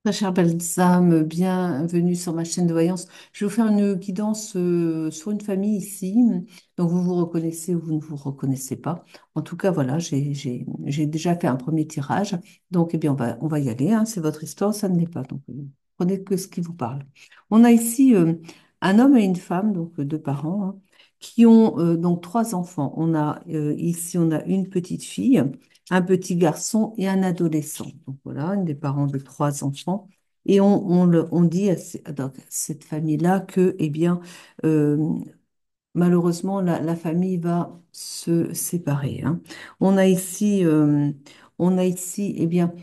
Très chère Balsam, bienvenue sur ma chaîne de voyance. Je vais vous faire une guidance sur une famille ici. Donc vous vous reconnaissez ou vous ne vous reconnaissez pas. En tout cas, voilà, j'ai déjà fait un premier tirage. Donc, eh bien, on va y aller, hein. C'est votre histoire, ça ne l'est pas. Donc, prenez que ce qui vous parle. On a ici un homme et une femme, donc deux parents, hein, qui ont donc trois enfants. On a une petite fille, un petit garçon et un adolescent. Donc voilà, un des parents de trois enfants. Et on dit à cette famille-là que, eh bien, euh, malheureusement, la famille va se séparer, hein. On a ici, euh, on a ici, eh bien,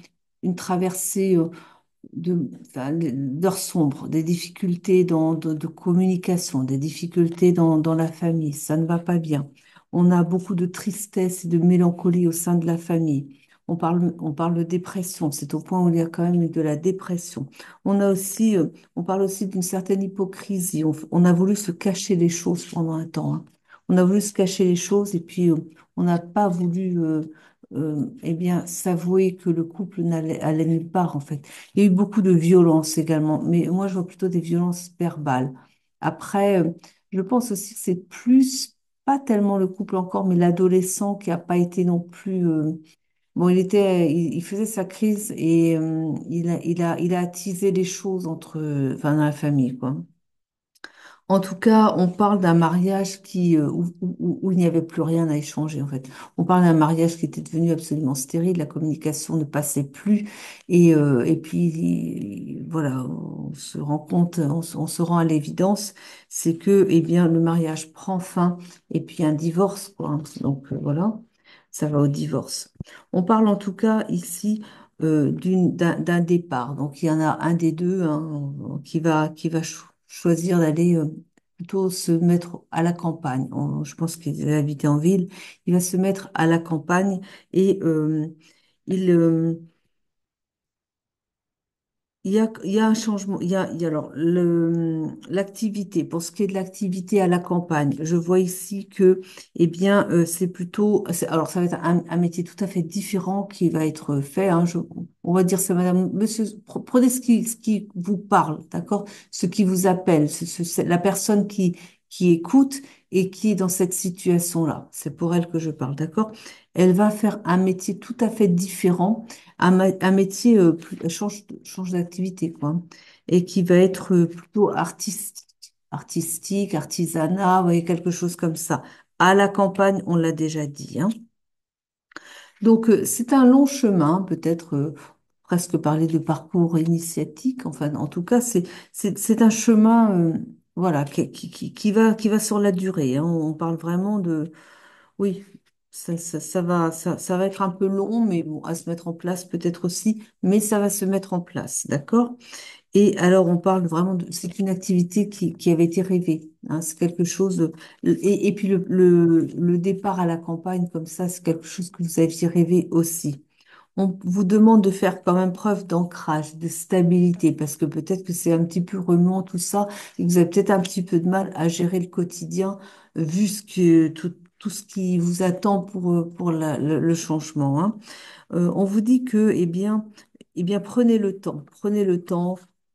une traversée enfin, d'heures sombres, des difficultés de communication, des difficultés dans la famille. Ça ne va pas bien. On a beaucoup de tristesse et de mélancolie au sein de la famille. On parle de dépression. C'est au point où il y a quand même de la dépression. On parle aussi d'une certaine hypocrisie. On a voulu se cacher les choses pendant un temps, hein. On a voulu se cacher les choses et puis on n'a pas voulu eh bien, s'avouer que le couple allait nulle part, en fait. Il y a eu beaucoup de violences également, mais moi, je vois plutôt des violences verbales. Après, je pense aussi que c'est plus, pas tellement le couple encore, mais l'adolescent qui n'a pas été non plus. Bon, il faisait sa crise et il a attisé les choses enfin, dans la famille, quoi. En tout cas, on parle d'un mariage où il n'y avait plus rien à échanger, en fait. On parle d'un mariage qui était devenu absolument stérile, la communication ne passait plus, et puis, voilà, on se rend compte, on se rend à l'évidence, c'est que, eh bien, le mariage prend fin, et puis un divorce, quoi. Donc, voilà, ça va au divorce. On parle en tout cas ici d'un départ. Donc, il y en a un des deux, hein, qui va choisir d'aller plutôt se mettre à la campagne. Je pense qu'il habitait en ville. Il va se mettre à la campagne et il, il y a un changement. Il y a alors l'activité. Pour ce qui est de l'activité à la campagne, je vois ici que, eh bien, c'est plutôt. Alors, ça va être un métier tout à fait différent qui va être fait, hein. On va dire ça, Madame, Monsieur. Prenez ce qui vous parle, d'accord? Ce qui vous appelle, c'est la personne qui écoute et qui est dans cette situation-là. C'est pour elle que je parle, d'accord? Elle va faire un métier tout à fait différent, un métier change d'activité, quoi, et qui va être plutôt artistique, artisanat, vous voyez, quelque chose comme ça. À la campagne, on l'a déjà dit, hein. Donc, c'est un long chemin, peut-être presque parler de parcours initiatique. Enfin, en tout cas, c'est un chemin, voilà, qui va sur la durée, hein. On parle vraiment de, oui, ça va être un peu long, mais bon, à se mettre en place peut-être aussi, mais ça va se mettre en place, d'accord? Et alors, on parle vraiment c'est une activité qui avait été rêvée, hein. C'est quelque chose, et puis le départ à la campagne comme ça, c'est quelque chose que vous aviez rêvé aussi. On vous demande de faire quand même preuve d'ancrage, de stabilité, parce que peut-être que c'est un petit peu remuant tout ça, et que vous avez peut-être un petit peu de mal à gérer le quotidien, vu tout ce qui vous attend pour le changement, hein. On vous dit que, eh bien, prenez le temps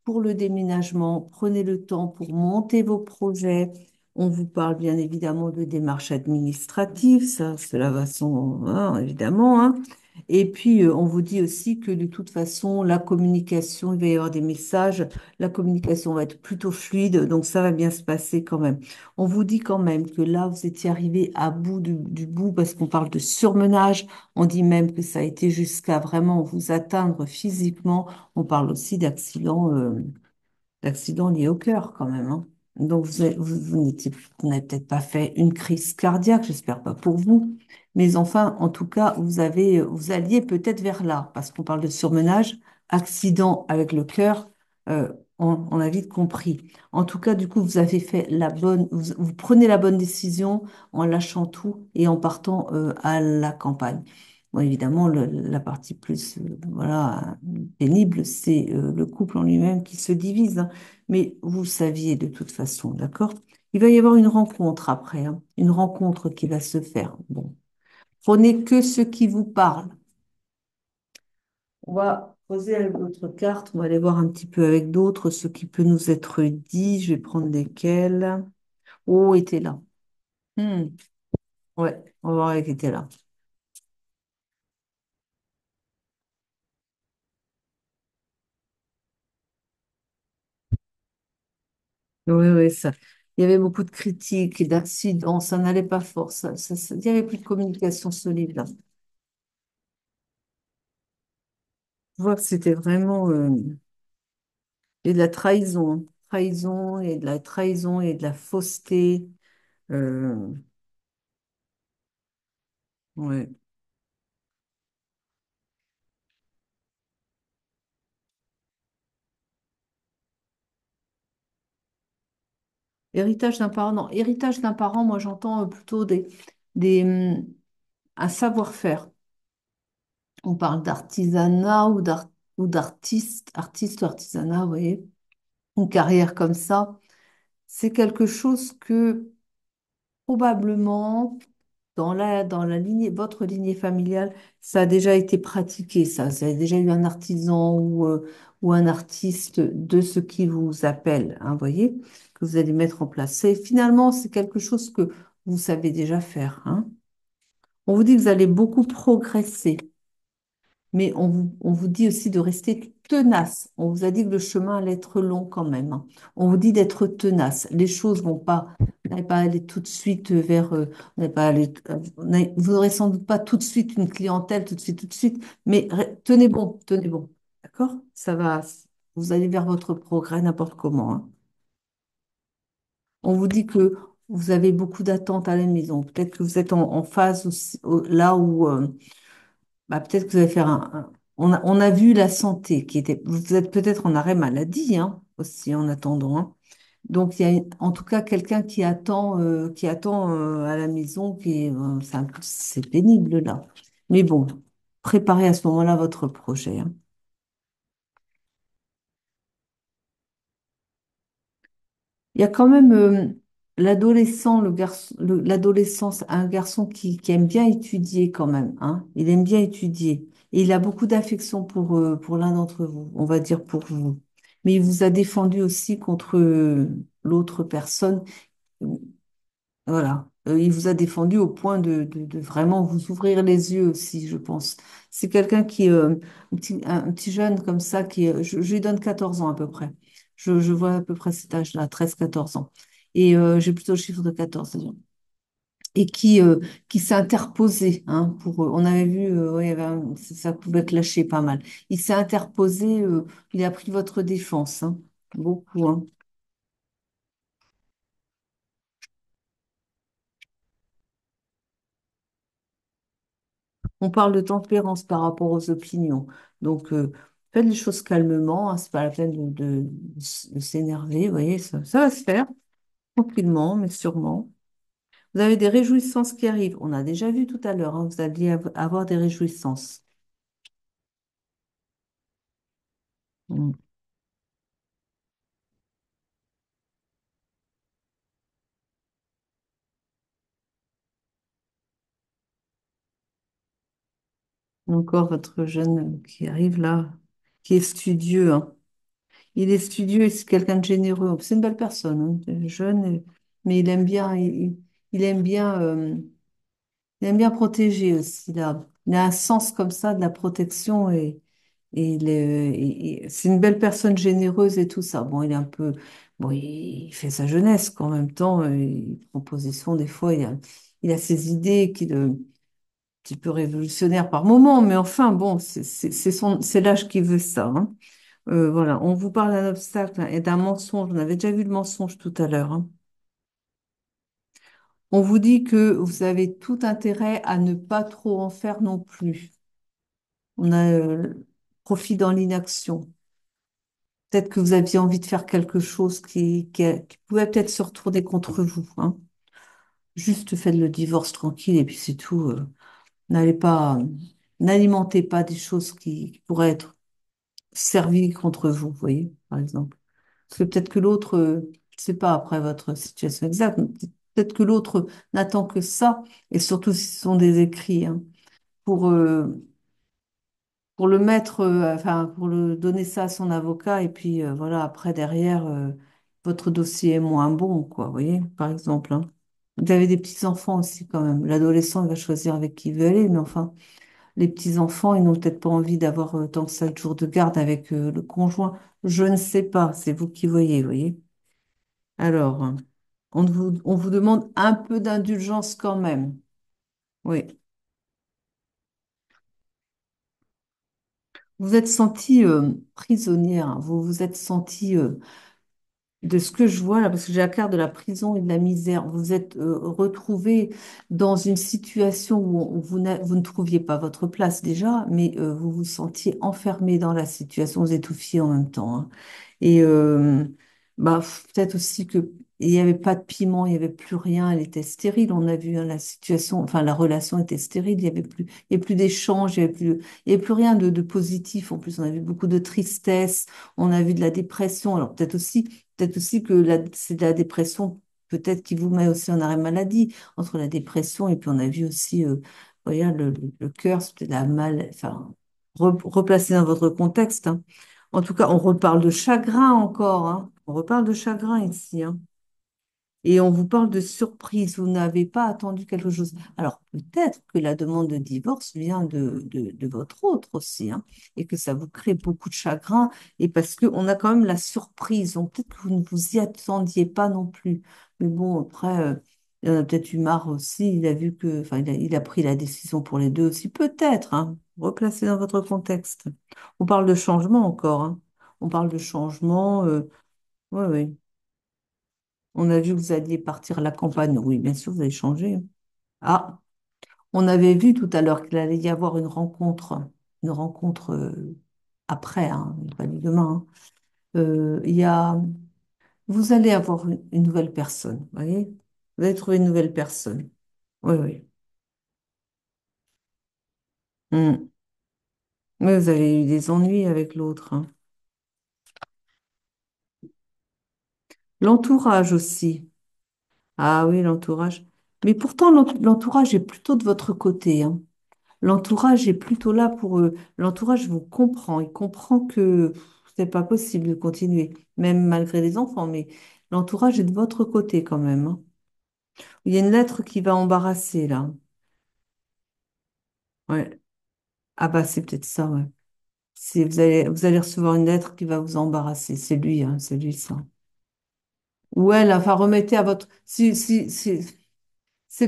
pour le déménagement, prenez le temps pour monter vos projets. On vous parle bien évidemment de démarches administratives, cela va sans, hein, évidemment, hein. Et puis, on vous dit aussi que de toute façon, la communication, il va y avoir des messages, la communication va être plutôt fluide, donc ça va bien se passer quand même. On vous dit quand même que là, vous étiez arrivé à bout du bout parce qu'on parle de surmenage. On dit même que ça a été jusqu'à vraiment vous atteindre physiquement. On parle aussi d'accidents liés au cœur quand même, hein. Donc vous n'avez peut-être pas fait une crise cardiaque, j'espère pas pour vous. Mais enfin, en tout cas, vous alliez peut-être vers là, parce qu'on parle de surmenage, accident avec le cœur, on a vite compris. En tout cas, du coup, vous avez fait vous prenez la bonne décision en lâchant tout et en partant à la campagne. Bon, évidemment, la partie plus voilà, pénible, c'est le couple en lui-même qui se divise, hein. Mais vous saviez de toute façon, d'accord? Il va y avoir une rencontre après, hein, une rencontre qui va se faire. Bon, prenez que ce qui vous parle. On va poser avec d'autres cartes. On va aller voir un petit peu avec d'autres ce qui peut nous être dit. Je vais prendre lesquelles. Oh, était là. Hmm, ouais, on va voir avec était là. Oui, oui, ça. Il y avait beaucoup de critiques et d'accidents. Ça n'allait pas fort. Il n'y avait plus de communication solide là. Je vois que c'était vraiment et de la trahison. Trahison et de la trahison et de la fausseté. Euh, ouais. Héritage d'un parent, non. Héritage d'un parent, moi j'entends plutôt un savoir-faire. On parle d'artisanat ou d'artiste, artiste ou artisanat, vous voyez, une carrière comme ça. C'est quelque chose que probablement dans la lignée, votre lignée familiale, ça a déjà été pratiqué, ça. Ça a déjà eu un artisan ou un artiste de ce qui vous appelle, hein, vous voyez, que vous allez mettre en place. Finalement, c'est quelque chose que vous savez déjà faire, hein. On vous dit que vous allez beaucoup progresser. Mais on vous dit aussi de rester tenace. On vous a dit que le chemin allait être long quand même, hein. On vous dit d'être tenace. Les choses vont pas, vous n'allez pas aller tout de suite vers, vous n'allez pas aller, vous n'aurez sans doute pas tout de suite une clientèle, tout de suite, mais tenez bon. D'accord? Ça va, vous allez vers votre progrès n'importe comment, hein. On vous dit que vous avez beaucoup d'attentes à la maison. Peut-être que vous êtes en phase là où, bah, peut-être que vous allez faire on a vu la santé qui était. Vous êtes peut-être en arrêt maladie, hein, aussi en attendant, hein. Donc il y a en tout cas quelqu'un qui attend à la maison, c'est pénible là. Mais bon, préparez à ce moment-là votre projet, hein. Il y a quand même l'adolescent, l'adolescence, un garçon qui aime bien étudier quand même, hein. Il aime bien étudier. Et il a beaucoup d'affection pour l'un d'entre vous, on va dire pour vous. Mais il vous a défendu aussi contre l'autre personne. Voilà. Il vous a défendu au point de vraiment vous ouvrir les yeux aussi, je pense. C'est quelqu'un un petit jeune comme ça, je lui donne 14 ans à peu près. Je vois à peu près cet âge-là, 13 14 ans. Et j'ai plutôt le chiffre de 14 ans. Et qui s'est interposé, hein, on avait vu, ouais, il y avait ça pouvait clasher pas mal. Il s'est interposé, il a pris votre défense, hein, beaucoup, hein. On parle de tempérance par rapport aux opinions. Donc, faites les choses calmement, hein, c'est pas la peine de s'énerver, vous voyez, ça va se faire tranquillement, mais sûrement. Vous avez des réjouissances qui arrivent. On a déjà vu tout à l'heure, hein, vous alliez avoir des réjouissances. Mm. Encore votre jeune qui arrive là, qui est studieux, hein. Il est studieux et c'est quelqu'un de généreux. C'est une belle personne, hein, jeune, mais il aime bien. Il aime bien protéger aussi. Il a un sens comme ça de la protection et c'est une belle personne généreuse et tout ça. Bon, il est un peu, bon, il fait sa jeunesse qu'en même temps, il prend position des fois. Il a ses idées un petit peu révolutionnaires par moment, mais enfin, bon, c'est l'âge qui veut ça, hein. Voilà, on vous parle d'un obstacle, hein, et d'un mensonge. On avait déjà vu le mensonge tout à l'heure, hein. On vous dit que vous avez tout intérêt à ne pas trop en faire non plus. On a profit dans l'inaction. Peut-être que vous aviez envie de faire quelque chose qui pouvait peut-être se retourner contre vous, hein. Juste faites le divorce tranquille et puis c'est tout. N'allez pas, n'alimentez pas des choses qui pourraient être servies contre vous, vous voyez, par exemple. Parce que peut-être que l'autre, je ne sais pas après votre situation exacte, mais peut-être que l'autre n'attend que ça, et surtout si ce sont des écrits, hein, pour, pour le mettre, enfin, pour le donner ça à son avocat, et puis voilà, après, derrière, votre dossier est moins bon, quoi, vous voyez, par exemple, hein. Vous avez des petits-enfants aussi, quand même. L'adolescent, il va choisir avec qui il veut aller, mais enfin, les petits-enfants, ils n'ont peut-être pas envie d'avoir tant que ça de jours de garde avec le conjoint. Je ne sais pas, c'est vous qui voyez, vous voyez. Alors, on vous demande un peu d'indulgence quand même. Oui. Vous êtes sentie prisonnière, hein. Vous vous êtes sentie de ce que je vois là, parce que j'ai la carte de la prison et de la misère, vous êtes retrouvé dans une situation où vous ne trouviez pas votre place déjà, mais vous vous sentiez enfermé dans la situation, vous étouffiez en même temps, hein. Et bah, peut-être aussi que il n'y avait pas de piment, il n'y avait plus rien, elle était stérile. On a vu hein, la situation, enfin la relation était stérile, il y avait plus d'échanges, il y avait plus rien de positif. En plus, on a vu beaucoup de tristesse, on a vu de la dépression. Alors peut-être aussi que c'est de la dépression, peut-être qui vous met aussi en arrêt maladie entre la dépression et puis on a vu aussi, regarde, le cœur, c'est peut-être la mal, enfin replacer dans votre contexte, hein. En tout cas, on reparle de chagrin encore, hein. On reparle de chagrin ici, hein. Et on vous parle de surprise. Vous n'avez pas attendu quelque chose. Alors, peut-être que la demande de divorce vient de votre autre aussi, hein, et que ça vous crée beaucoup de chagrin. Et parce qu'on a quand même la surprise. Donc, peut-être que vous ne vous y attendiez pas non plus. Mais bon, après, il en a peut-être eu marre aussi. Il a vu que, enfin, il a pris la décision pour les deux aussi. Peut-être, hein. Replacez dans votre contexte. On parle de changement encore, hein. On parle de changement. Oui, oui. On a vu que vous alliez partir à la campagne. Oui, bien sûr, vous avez changé. Ah, on avait vu tout à l'heure qu'il allait y avoir une rencontre après, hein, pas dit demain, hein. Il y a, vous allez avoir une nouvelle personne, vous voyez? Vous allez trouver une nouvelle personne. Oui, oui. Hmm. Mais vous avez eu des ennuis avec l'autre, hein. L'entourage aussi. Ah oui, l'entourage. Mais pourtant, l'entourage est plutôt de votre côté, hein. L'entourage est plutôt là pour eux. L'entourage vous comprend. Il comprend que c'est pas possible de continuer, même malgré les enfants. Mais l'entourage est de votre côté quand même, hein. Il y a une lettre qui va embarrasser là. Ouais. Ah bah c'est peut-être ça, ouais. Vous allez recevoir une lettre qui va vous embarrasser. C'est lui ça. Ou elle, enfin remettez à votre. C'est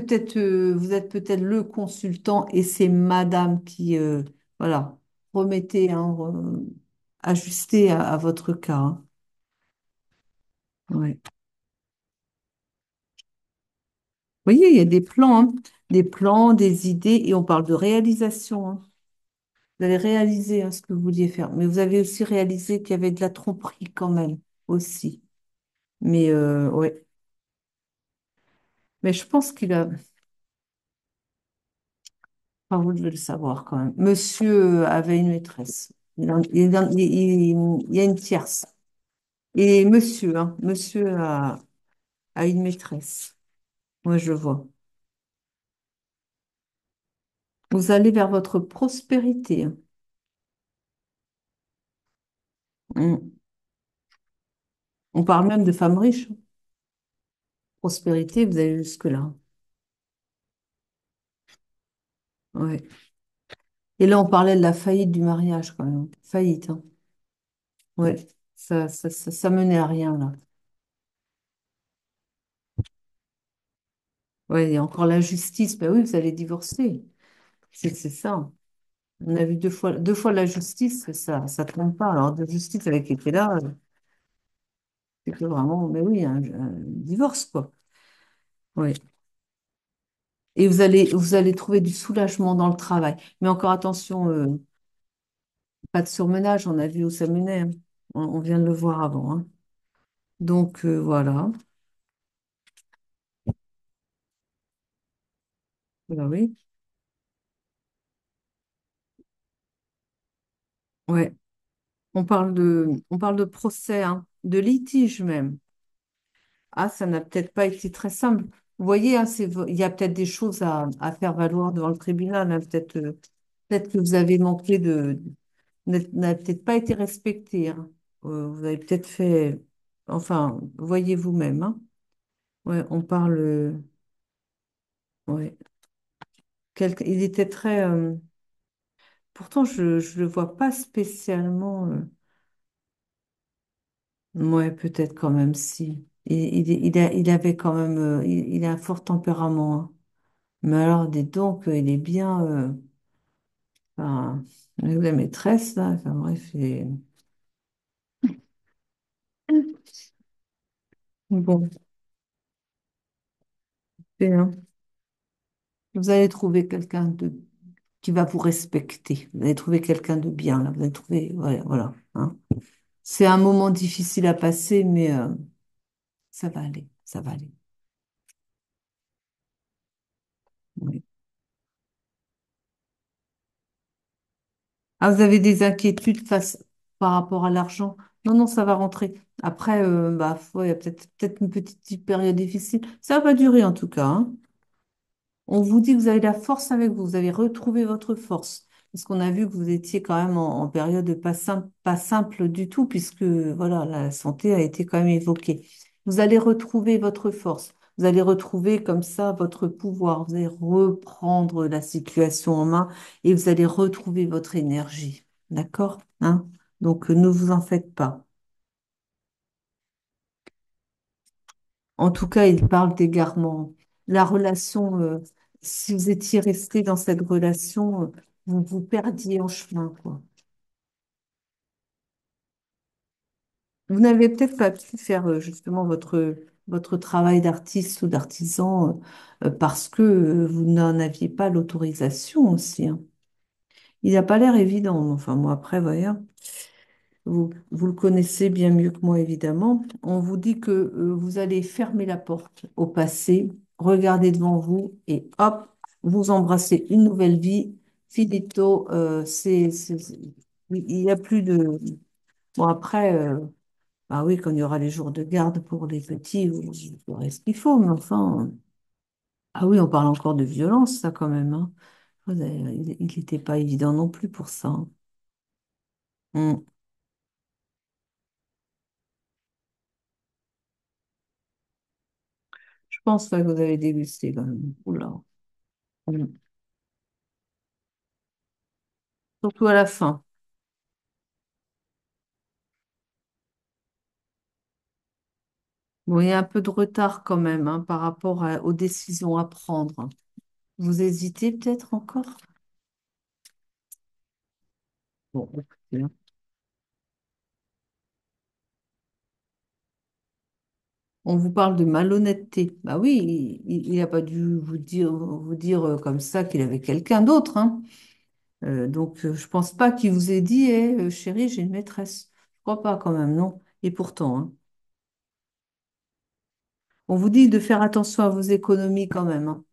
peut-être, vous êtes peut-être le consultant et c'est madame qui, voilà, remettez, hein, ajustez à votre cas, hein. Ouais. Vous voyez, il y a des plans, hein, des plans, des idées et on parle de réalisation, hein. Vous allez réaliser, hein, ce que vous vouliez faire. Mais vous avez aussi réalisé qu'il y avait de la tromperie quand même, aussi. Mais, ouais. Mais je pense qu'il a, enfin, vous devez le savoir quand même. Monsieur avait une maîtresse. Il y a une tierce. Et monsieur, hein, monsieur a une maîtresse. Moi, je vois. Vous allez vers votre prospérité, hein. Mm. On parle même de femmes riches. Prospérité, vous allez jusque-là. Ouais. Et là, on parlait de la faillite du mariage, quand même. Faillite, hein. Ouais. Ça menait à rien, là. Ouais, il y a encore la justice. Ben oui, vous allez divorcer. C'est ça. On a vu deux fois la justice, ça trompe pas. Alors, de justice avec qui était là, c'est que vraiment, mais oui, un divorce, quoi. Ouais. Et vous allez trouver du soulagement dans le travail. Mais encore attention, pas de surmenage, on a vu où ça menait, hein. On vient de le voir avant, hein. Donc voilà. Bah oui. Ouais. On parle de procès, hein, de litige même. Ah, ça n'a peut-être pas été très simple. Vous voyez, hein, il y a peut-être des choses à faire valoir devant le tribunal, hein. Peut-être que vous avez manqué n'avez peut-être pas été respecté, hein. Vous avez peut-être fait, enfin, voyez vous-même, hein. Ouais, on parle, ouais. Il était très, pourtant je le vois pas spécialement. Ouais, peut-être quand même si. Il avait quand même, il a un fort tempérament, hein. Mais alors, dis donc, il est bien, enfin, la maîtresse là. Enfin bref, bon, bien. Vous allez trouver quelqu'un qui va vous respecter. Vous allez trouver quelqu'un de bien, là. Vous allez trouver, voilà, voilà, hein. C'est un moment difficile à passer, mais ça va aller, ça va aller. Oui. Ah, vous avez des inquiétudes par rapport à l'argent? Non, non, ça va rentrer. Après, bah, il y a peut-être une petite période difficile. Ça va durer en tout cas, hein. On vous dit que vous avez la force avec vous, vous avez retrouvé votre force. Parce qu'on a vu que vous étiez quand même en période pas simple du tout, puisque voilà, la santé a été quand même évoquée. Vous allez retrouver votre force, vous allez retrouver comme ça votre pouvoir, vous allez reprendre la situation en main et vous allez retrouver votre énergie. D'accord? Hein? Donc ne vous en faites pas. En tout cas, il parle d'égarement. La relation, si vous étiez resté dans cette relation, vous vous perdiez en chemin, quoi. Vous n'avez peut-être pas pu faire justement votre travail d'artiste ou d'artisan parce que vous n'en aviez pas l'autorisation aussi, hein. Il n'a pas l'air évident, mais enfin, moi, après, voyez. Vous le connaissez bien mieux que moi, évidemment. On vous dit que vous allez fermer la porte au passé, regarder devant vous et hop, vous embrassez une nouvelle vie. Finito, il n'y a plus de... Bon, après, bah oui, quand il y aura les jours de garde pour les petits, vous ferez ce qu'il faut, mais enfin... Ah oui, on parle encore de violence, ça, quand même, hein. Il n'était pas évident non plus pour ça, hein. Hmm. Je pense là, que vous avez dégusté, quand même. Oula. Hmm. Surtout à la fin. Bon, il y a un peu de retard quand même, hein, par rapport aux décisions à prendre. Vous hésitez peut-être encore? Bon, écoutez, hein. On vous parle de malhonnêteté. Bah oui, il n'a pas dû vous dire comme ça qu'il avait quelqu'un d'autre, hein. Donc, je pense pas qu'il vous ait dit, eh, chérie, j'ai une maîtresse. Je crois pas quand même, non. Et pourtant, hein. On vous dit de faire attention à vos économies quand même, hein.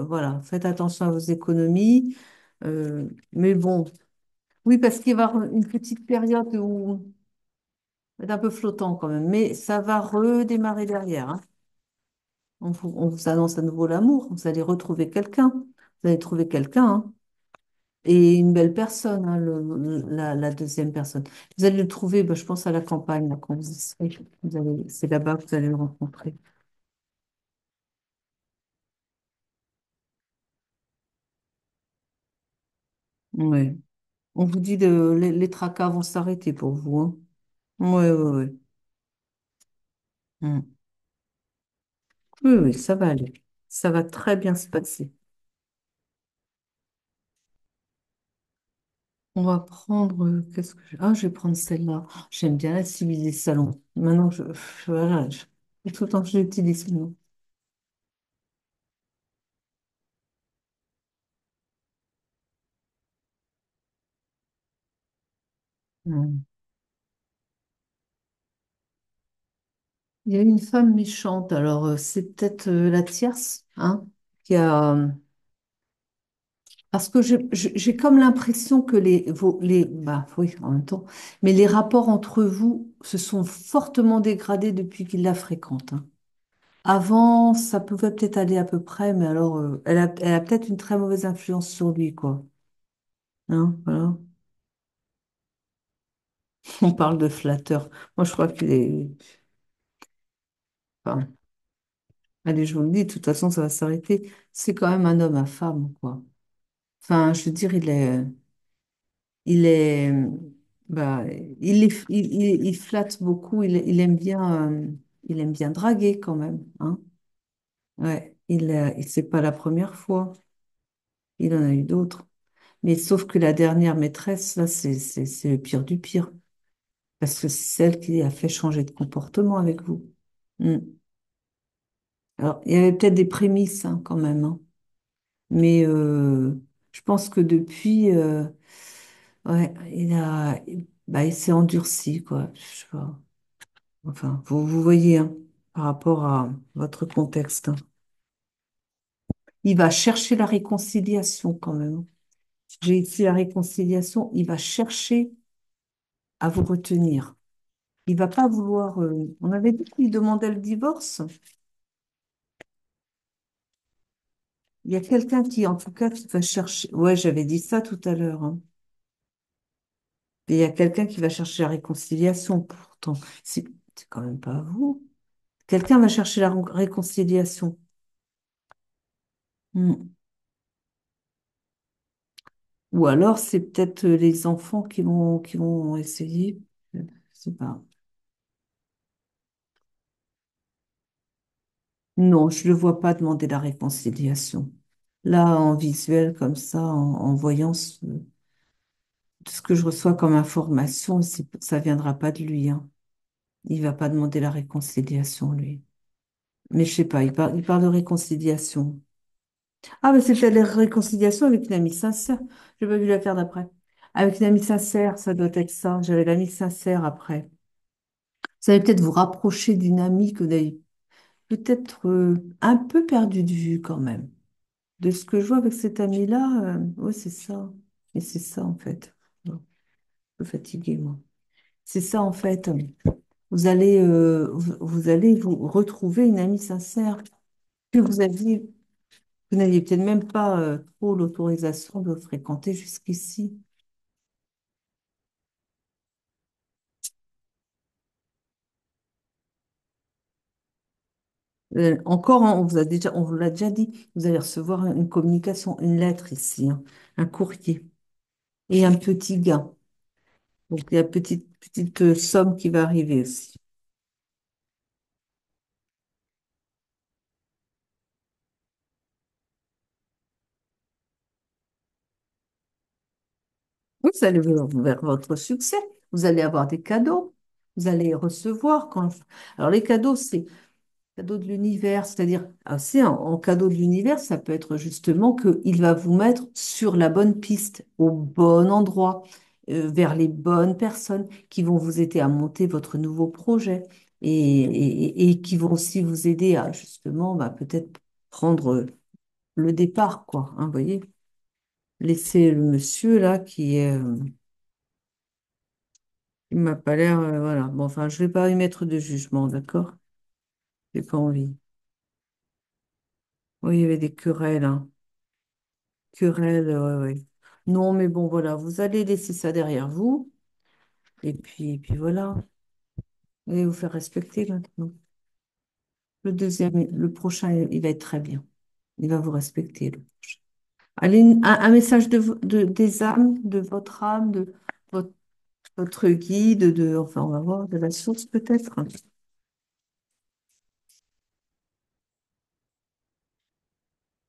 Voilà, faites attention à vos économies. Mais bon. Oui, parce qu'il va y avoir une petite période où c'est un peu flottant quand même, mais ça va redémarrer derrière, hein. On vous annonce à nouveau l'amour, vous allez retrouver quelqu'un, vous allez trouver quelqu'un, hein. Et une belle personne, hein, la deuxième personne. Vous allez le trouver, bah, je pense à la campagne, là, quand vous y serez. C'est là-bas que vous allez le rencontrer. Ouais. On vous dit les tracas vont s'arrêter pour vous, hein. Ouais, ouais, ouais. Mm. Oui, oui, ça va aller. Ça va très bien se passer. On va prendre, qu'est-ce que je... Ah, je vais prendre celle-là. J'aime bien la civilisée salon. Maintenant, voilà, tout le temps que je l'utilise maintenant. Mm. Il y a une femme méchante, alors c'est peut-être la tierce, hein, qui a... Parce que j'ai comme l'impression que bah oui, en même temps, mais les rapports entre vous se sont fortement dégradés depuis qu'il la fréquente, hein. Avant, ça pouvait peut-être aller à peu près, mais alors, elle a peut-être une très mauvaise influence sur lui, quoi. Hein, voilà. On parle de flatteur. Moi, je crois qu'il est. Enfin, allez, je vous le dis, de toute façon, ça va s'arrêter. C'est quand même un homme à femme, quoi. Enfin, je veux dire, il est, bah, il flatte beaucoup. Il aime bien draguer quand même, hein. Ouais, c'est pas la première fois. Il en a eu d'autres. Mais sauf que la dernière maîtresse, là, c'est le pire du pire. Parce que c'est celle qui a fait changer de comportement avec vous. Hmm. Alors, il y avait peut-être des prémices, hein, quand même, hein. Mais je pense que depuis, ouais, bah, il s'est endurci, quoi. Je sais pas. Enfin, vous voyez, hein, par rapport à votre contexte, hein. Il va chercher la réconciliation quand même. J'ai ici la réconciliation. Il va chercher à vous retenir. Il va pas vouloir. On avait dit qu'il demandait le divorce. Il y a quelqu'un qui, en tout cas, qui va chercher. Ouais, j'avais dit ça tout à l'heure, hein. Et il y a quelqu'un qui va chercher la réconciliation. Pourtant, c'est quand même pas vous. Quelqu'un va chercher la réconciliation. Hmm. Ou alors, c'est peut-être les enfants qui vont essayer. Je sais pas. Non, je ne le vois pas demander la réconciliation. Là, en visuel, comme ça, en voyant ce que je reçois comme information, ça viendra pas de lui, hein. Il va pas demander la réconciliation, lui. Mais je sais pas, il parle de réconciliation. Ah, mais c'était la réconciliation avec une amie sincère. J'ai pas vu la carte d'après. Avec une amie sincère, ça doit être ça. J'avais l'amie sincère après. Vous allez peut-être vous rapprocher d'une amie que vous avez peut-être un peu perdu de vue quand même. De ce que je vois avec cette amie-là, ouais, c'est ça. Et c'est ça, en fait. Bon, un peu fatiguée, moi. C'est ça, en fait. Vous allez vous retrouver une amie sincère que vous n'aviez peut-être même pas trop l'autorisation de fréquenter jusqu'ici. Encore, hein, on vous l'a déjà dit, vous allez recevoir une communication, une lettre ici, hein, un courrier et un petit gain. Donc, il y a une petite somme qui va arriver aussi. Vous allez vers votre succès. Vous allez avoir des cadeaux. Vous allez recevoir Alors, les cadeaux, c'est cadeau de l'univers, c'est-à-dire, c'est en cadeau de l'univers, ça peut être justement qu'il va vous mettre sur la bonne piste, au bon endroit, vers les bonnes personnes qui vont vous aider à monter votre nouveau projet et qui vont aussi vous aider à justement, bah, peut-être prendre le départ, quoi, hein, vous voyez. Laisser le monsieur là qui m'a pas l'air, voilà. Bon, enfin, je vais pas y mettre de jugement, d'accord? J'ai pas envie. Oui, il y avait des querelles, hein. Querelle, ouais, ouais. Non, mais bon, voilà, vous allez laisser ça derrière vous. Et puis voilà. Vous allez vous faire respecter maintenant. Le prochain, il va être très bien. Il va vous respecter, le prochain. Allez, un message des âmes, de votre âme, de votre, votre guide, enfin, on va voir, de la source peut-être.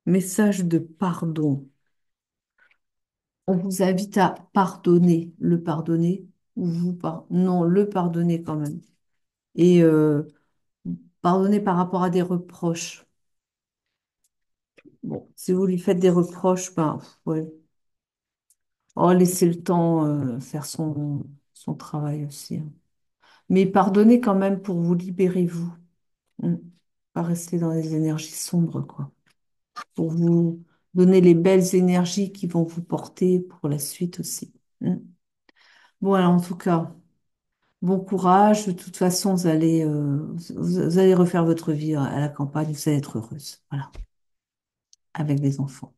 Message de pardon. On vous invite à pardonner, le pardonner, ou non, le pardonner quand même. Et pardonner par rapport à des reproches. Bon, si vous lui faites des reproches, ben, ouais. Oh, laissez le temps faire son travail aussi, hein. Mais pardonnez quand même pour vous libérer, vous. Mm. Pas rester dans les énergies sombres, quoi. Pour vous donner les belles énergies qui vont vous porter pour la suite aussi. Mm. Bon, alors, en tout cas, bon courage. De toute façon, vous allez refaire votre vie à la campagne. Vous allez être heureuse. Voilà, avec des enfants.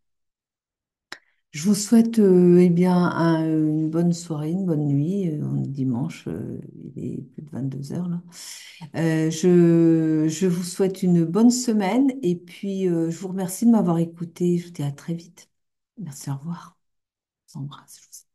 Je vous souhaite eh bien une bonne soirée, une bonne nuit. On est dimanche, il est plus de 22 heures là. Je vous souhaite une bonne semaine et puis je vous remercie de m'avoir écouté. Je vous dis à très vite. Merci, au revoir. Je vous embrasse.